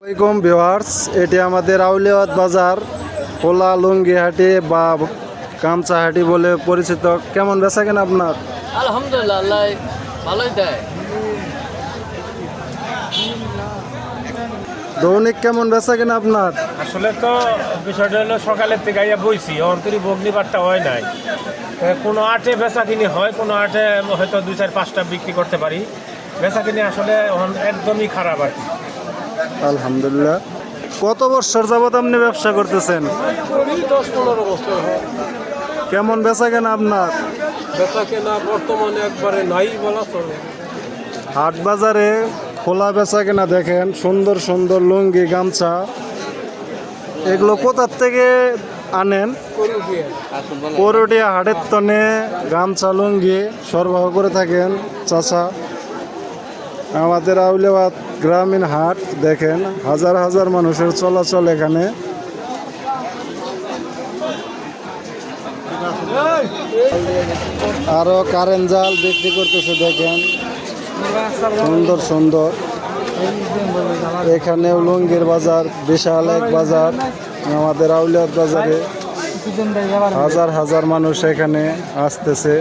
আসসালামাইকুম ভিউয়ার্স, এটি আমাদের আউলিয়াবাদ বাজার খোলা লুঙ্গিহাটি বা গামছাহাটি বলে পরিচিত। কেমন বেচা কেনা আপনার? আলহামদুলিল্লাহ, আল্লাহ ভালোই দেয়। দৈনিক কেমন বেচা কেনা আপনার? আসলে তো বিষয়টা হলো সকালের থেকে আইয়া বইছি অন্তরি বগ্নিবারটা হয় নাই। কোনো আটে বেচা কিনি হয়, কোনো আটে হয়তো 2-4-5টা বিক্রি করতে পারি। বেচা কিনি আসলে একদমই খারাপ আর কি। আলহামদুলিল্লাহ। কত বছর যাবত আপনি ব্যবসা করতেছেন? 10-15 বছর হয়। কেমন বেচা কেনা আপনার? বেচা কেনা বর্তমানে একবারে নাই বলা চলে। হাট বাজারে খোলা বেচা কেনা দেখেন, সুন্দর সুন্দর লুঙ্গি গামছা, এগুলো কোথার থেকে আনেন? করুটিয়া হাটের তনে গামছা লুঙ্গি সরবরাহ করে থাকেন চাচা। আমাদের আউলিয়াবাদ গ্রামীণ হাট দেখেন, হাজার হাজার মানুষের চলাচল এখানে। আরো কারেন্ট জাল বিক্রি করতেছে দেখেন, সুন্দর সুন্দর। এখানেও লুঙ্গির বাজার, বিশাল এক বাজার আমাদের আউলিয়াবাদ বাজারে। হাজার হাজার মানুষ এখানে আসতেছে।